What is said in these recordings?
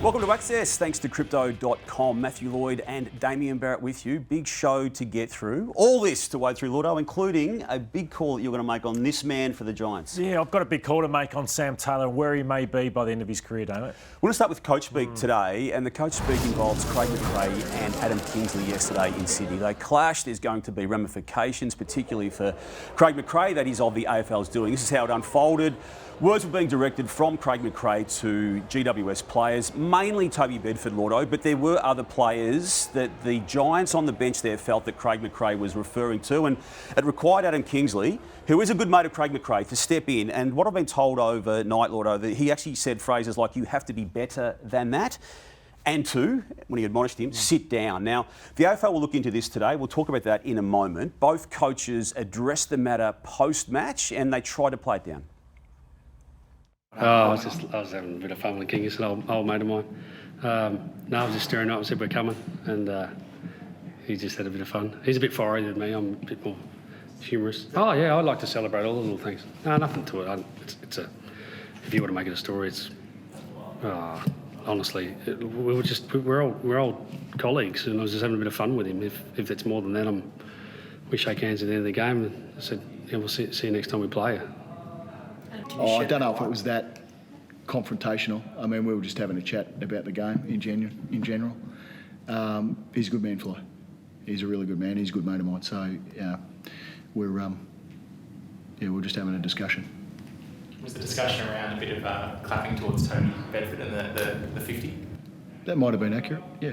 Welcome to Access, thanks to Crypto.com. Matthew Lloyd and Damian Barrett with you. Big show to get through. All this to wade through, Lordo, including a big call that you're going to make on this man for the Giants. Yeah, I've got a big call to make on Sam Taylor, where he may be by the end of his career, don't it? We're going to start with Coach Speak today, and the Coach Speak involves Craig McRae and Adam Kingsley yesterday in Sydney. They clashed. There's going to be ramifications, particularly for Craig McRae, that is of the AFL's doing. This is how it unfolded. Words were being directed from Craig McRae to GWS players, mainly Toby Bedford, Lordo, but there were other players that the Giants on the bench there felt that Craig McRae was referring to, and it required Adam Kingsley, who is a good mate of Craig McRae, to step in. And what I've been told overnight, Lordo, that he actually said phrases like, "You have to be better than that." And two, when he admonished him, sit down. Now, the AFL will look into this today. We'll talk about that in a moment. Both coaches addressed the matter post-match, and they tried to play it down. I was having a bit of fun with King. He's an old mate of mine. No, I was just staring up and said we're coming, and he just had a bit of fun. He's a bit fiery than me. I'm a bit more humorous. Oh yeah, I like to celebrate all the little things. No, nothing to it. If you want to make it a story, it's honestly, we're old colleagues, and I was just having a bit of fun with him. If it's more than that, we shake hands at the end of the game, and I said, yeah, we'll see you next time we play. I don't know if it was that confrontational. I mean, we were just having a chat about the game in general. He's a good man, Fly. He's a really good man. He's a good mate of mine. So, we're just having a discussion. Was the discussion around a bit of clapping towards Tony Bedford and the 50? That might have been accurate, yeah.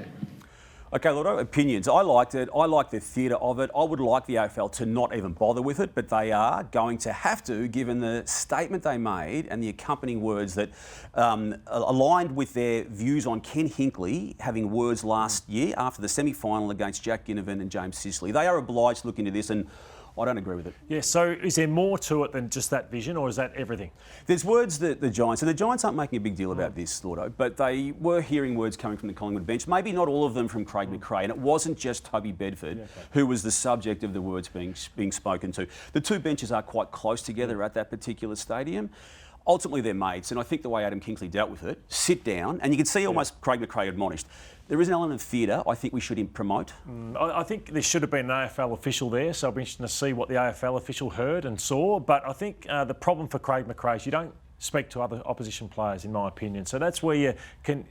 Okay, Lordo, opinions. I liked it. I liked the theatre of it. I would like the AFL to not even bother with it, but they are going to have to, given the statement they made and the accompanying words that aligned with their views on Ken Hinkley having words last year after the semi-final against Jack Ginnivan and James Sicily. They are obliged to look into this, and I don't agree with it. Yeah, so is there more to it than just that vision, or is that everything? There's words that the Giants aren't making a big deal about this, Lordo, but they were hearing words coming from the Collingwood bench, maybe not all of them from Craig McRae, and it wasn't just Toby Bedford who was the subject of the words being spoken to. The two benches are quite close together at that particular stadium. Ultimately, they're mates, and I think the way Adam Kingsley dealt with it, sit down, and you can see almost Craig McRae admonished. There is an element of theatre I think we should promote. I think there should have been an AFL official there, so I'll be interested to see what the AFL official heard and saw. But I think the problem for Craig McRae is you don't speak to other opposition players, in my opinion. So that's where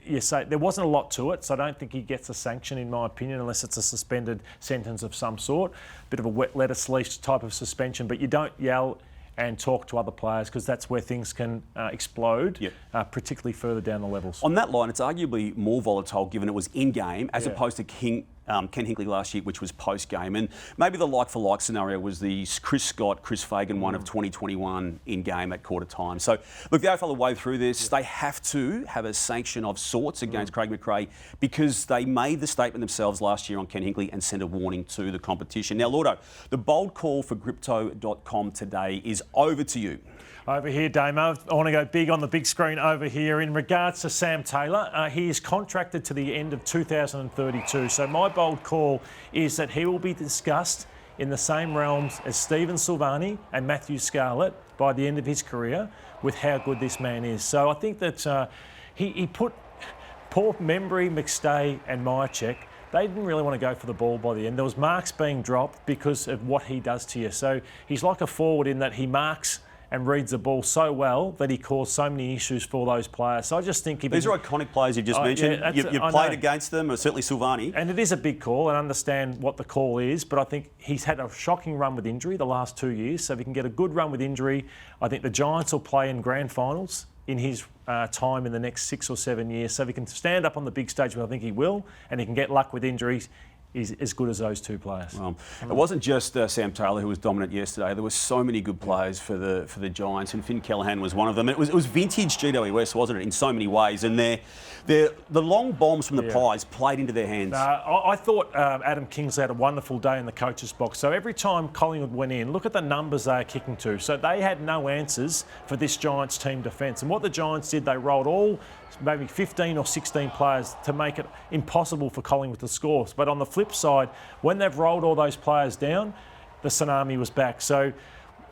you say there wasn't a lot to it, so I don't think he gets a sanction, in my opinion, unless it's a suspended sentence of some sort. Bit of a wet lettuce leaf type of suspension, but you don't yell and talk to other players, because that's where things can explode, particularly further down the levels. On that line, it's arguably more volatile given it was in-game as opposed to Ken Hinkley last year, which was post-game. And maybe the like-for-like scenario was the Chris Scott, Chris Fagan one of 2021 in-game at quarter time. So, look, the AFL are way through this. They have to have a sanction of sorts against Craig McRae because they made the statement themselves last year on Ken Hinkley and sent a warning to the competition. Now, Lordo, the bold call for Crypto.com today is over to you. Over here, Damo, I want to go big on the big screen over here. In regards to Sam Taylor, he is contracted to the end of 2032. So my bold call is that he will be discussed in the same realms as Stephen Silvani and Matthew Scarlett by the end of his career with how good this man is. So I think that he put poor Membry, McStay and Myercheck. They didn't really want to go for the ball by the end. There was marks being dropped because of what he does to you. So he's like a forward in that he marks and reads the ball so well that he caused so many issues for those players. So I just think... These are iconic players you've just mentioned. Yeah, you've played against them, or certainly Silvani. And it is a big call, and I understand what the call is, but I think he's had a shocking run with injury the last 2 years. So if he can get a good run with injury, I think the Giants will play in grand finals in his time in the next 6 or 7 years. So if he can stand up on the big stage, which I think he will, and he can get luck with injuries, is as good as those two players. Well, it wasn't just Sam Taylor who was dominant yesterday. There were so many good players for the Giants, and Finn Callaghan was one of them. It was vintage GWS, wasn't it, in so many ways? And the long bombs from the Pies played into their hands. I thought Adam Kingsley had a wonderful day in the coach's box. So every time Collingwood went in, look at the numbers they are kicking to. So they had no answers for this Giants team defence. And what the Giants did, they rolled all maybe 15 or 16 players to make it impossible for Collingwood to score. But on the flip side, when they've rolled all those players down, the tsunami was back. So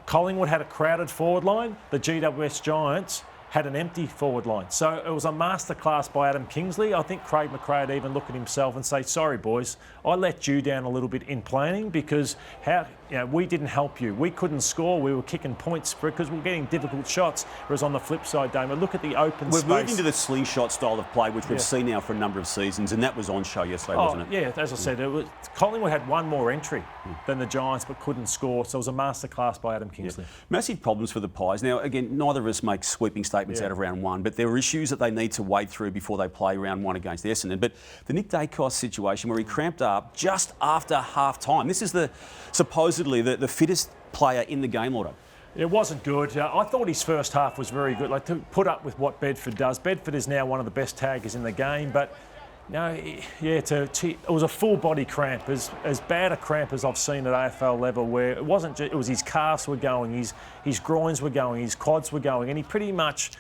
Collingwood had a crowded forward line. The GWS Giants had an empty forward line. So it was a masterclass by Adam Kingsley. I think Craig McRae would even look at himself and say, sorry, boys, I let you down a little bit in planning because we didn't help you. We couldn't score. We were kicking points because we were getting difficult shots. Whereas on the flip side, Damian, look at the open space. We're moving to the slingshot style of play, which we've seen now for a number of seasons, and that was on show yesterday, wasn't it? Yeah, as I said, Collingwood had one more entry than the Giants but couldn't score. So it was a masterclass by Adam Kingsley. Yeah. Massive problems for the Pies. Now, again, neither of us make sweeping statements out of round one, but there are issues that they need to wade through before they play round one against Essendon. But the Nick Dacos situation where he cramped up just after half-time. This is supposedly the fittest player in the game, Lloyd. It wasn't good. I thought his first half was very good. Like, to put up with what Bedford does. Bedford is now one of the best taggers in the game, but it was a full body cramp, as bad a cramp as I've seen at AFL level, where it wasn't just, it was his calves were going, his groins were going, his quads were going, and he pretty much,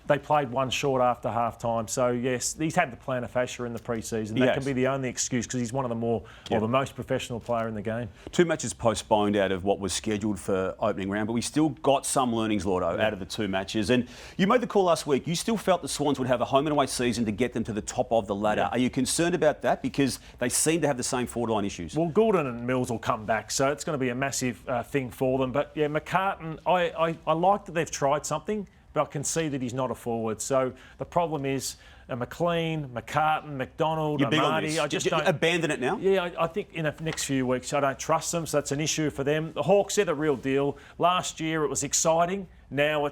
they played one short after half-time. So, yes, he's had the plantar fascia in the pre-season. That can be the only excuse because he's one of the most professional player in the game. 2 matches postponed out of what was scheduled for opening round, but we still got some learnings, Lordo, out of the 2 matches. And you made the call last week. You still felt the Swans would have a home and away season to get them to the top of the ladder. Are you concerned about that? Because they seem to have the same forward-line issues. Well, Goulden and Mills will come back, so it's going to be a massive thing for them. But, yeah, McCartan, I like that they've tried something, but I can see that he's not a forward. So the problem is McLean, McCartan, McDonald, Amati. I just don't abandon it now. Yeah, I think in the next few weeks I don't trust them, so that's an issue for them. The Hawks, they're the real deal. Last year it was exciting. Now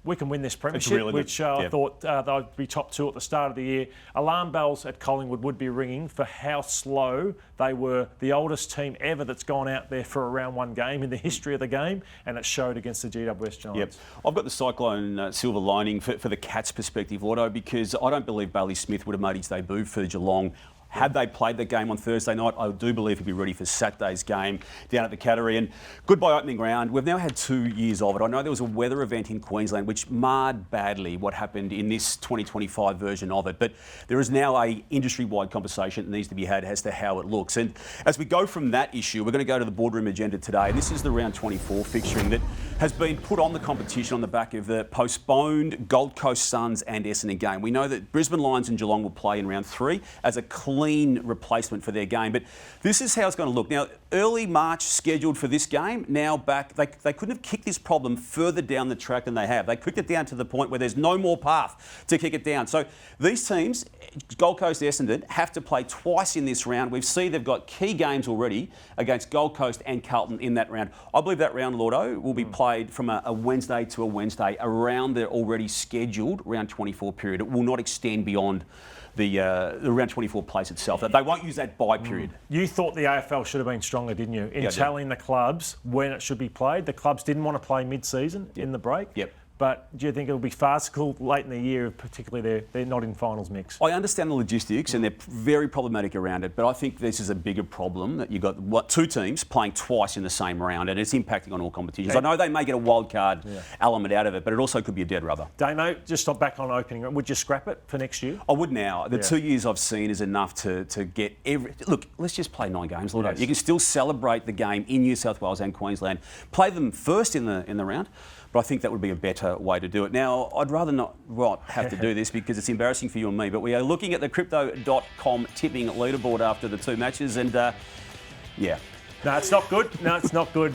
we can win this premiership, which I thought they'd be top 2 at the start of the year. Alarm bells at Collingwood would be ringing for how slow they were. The oldest team ever that's gone out there for a round 1 game in the history of the game, and it showed against the GWS Giants. Yep. I've got the Cyclone silver lining for the Cats' perspective, Lordo, because I don't believe Bailey Smith would have made his debut for Geelong. Had they played the game on Thursday night, I do believe he'd be ready for Saturday's game down at the Cattery. And goodbye opening round. We've now had 2 years of it. I know there was a weather event in Queensland which marred badly what happened in this 2025 version of it. But there is now a industry-wide conversation that needs to be had as to how it looks. And as we go from that issue, we're going to go to the boardroom agenda today. This is the round 24 fixturing that has been put on the competition on the back of the postponed Gold Coast Suns and Essendon game. We know that Brisbane Lions and Geelong will play in round 3 as a clean replacement for their game. But this is how it's going to look. Now, early March scheduled for this game, now back. They couldn't have kicked this problem further down the track than they have. They kicked it down to the point where there's no more path to kick it down. So these teams, Gold Coast, Essendon, have to play twice in this round. We've seen they've got key games already against Gold Coast and Carlton in that round. I believe that round, Lordo, will be played from a Wednesday to a Wednesday around their already scheduled round 24 period. It will not extend beyond the round 24 place itself. They won't use that bye period. You thought the AFL should have been stronger, didn't you, in telling the clubs when it should be played? The clubs didn't want to play mid-season in the break. Yep. But do you think it'll be farcical late in the year, particularly they're not in finals mix? I understand the logistics and they're very problematic around it, but I think this is a bigger problem that you've got 2 teams playing twice in the same round and it's impacting on all competitions. I know they may get a wild card element out of it, but it also could be a dead rubber. Damo, just stop back on opening. Would you scrap it for next year? I would now. The 2 years I've seen is enough to get every... Look, let's just play 9 games. Yes. You can still celebrate the game in New South Wales and Queensland. Play them first in the round. But I think that would be a better way to do it. Now, I'd rather not have to do this because it's embarrassing for you and me, but we are looking at the Crypto.com tipping leaderboard after the 2 matches and, No, it's not good.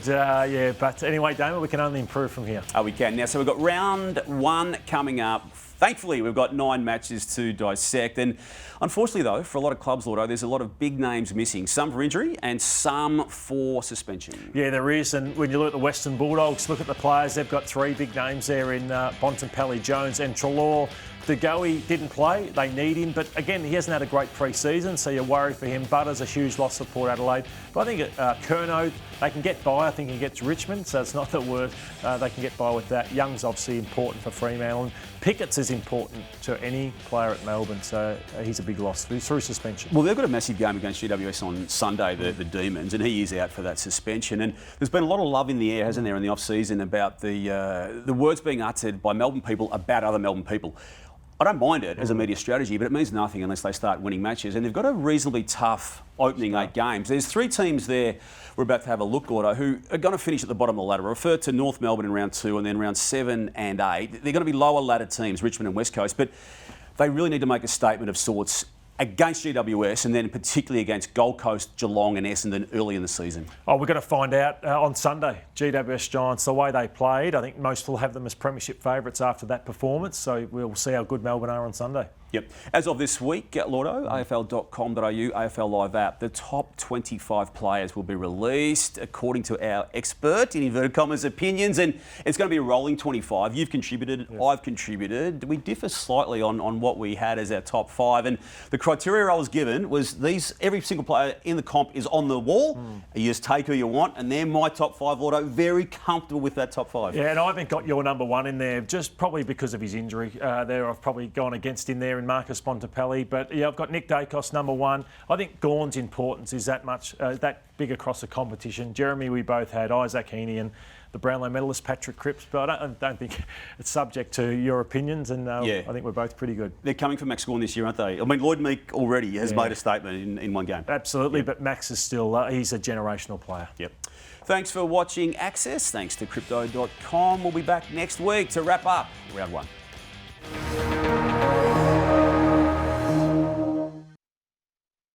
But anyway, Damon, we can only improve from here. We can. Now, so we've got round 1 coming up. Thankfully, we've got 9 matches to dissect. And unfortunately, though, for a lot of clubs, Lordo, there's a lot of big names missing. Some for injury and some for suspension. Yeah, there is. And when you look at the Western Bulldogs, look at the players. They've got 3 big names there in Bontempelli, Jones and Treloar. DeGoey didn't play. They need him. But again, he hasn't had a great pre-season, so you're worried for him. Butter's a huge loss for Port Adelaide. But I think Curnow, they can get by. I think he gets Richmond, so it's not the worst. They can get by with that. Young's obviously important for Fremantle. And Pickett's is important to any player at Melbourne, so he's a big loss through suspension. Well, they've got a massive game against GWS on Sunday, the Demons, and he is out for that suspension. And there's been a lot of love in the air, hasn't there, in the off-season about the words being uttered by Melbourne people about other Melbourne people. I don't mind it as a media strategy, but it means nothing unless they start winning matches. And they've got a reasonably tough opening 8 games. There's 3 teams there we're about to have a look, Gordo, who are going to finish at the bottom of the ladder. I refer to North Melbourne in round 2 and then round 7 and 8. They're going to be lower ladder teams, Richmond and West Coast, but they really need to make a statement of sorts against GWS and then particularly against Gold Coast, Geelong and Essendon early in the season. Oh, we're going to find out on Sunday. GWS Giants, the way they played, I think most will have them as premiership favourites after that performance, so we'll see how good Melbourne are on Sunday. Yep. As of this week, Lordo, afl.com.au, AFL Live app, the top 25 players will be released according to our expert, in inverted commas, opinions, and it's going to be a rolling 25. You've contributed, I've contributed. We differ slightly on what we had as our top 5, and the criteria I was given was every single player in the comp is on the wall. You just take who you want, and they're my top 5, Lordo. Very comfortable with that top 5. Yeah, and I haven't got your number 1 in there, just probably because of his injury. There, I've probably gone against him there in Marcus Bontempelli, but yeah, I've got Nick Dacos number 1. I think Gawn's importance is that big across the competition. Jeremy, we both had Isaac Heaney and the Brownlow medalist Patrick Cripps, but I don't think it's subject to your opinions, and I think we're both pretty good. They're coming for Max Gawn this year, aren't they? I mean, Lloyd Meek already has made a statement in one game. Absolutely, but Max is still, he's a generational player. Yep. Thanks for watching Access. Thanks to Crypto.com. We'll be back next week to wrap up round 1.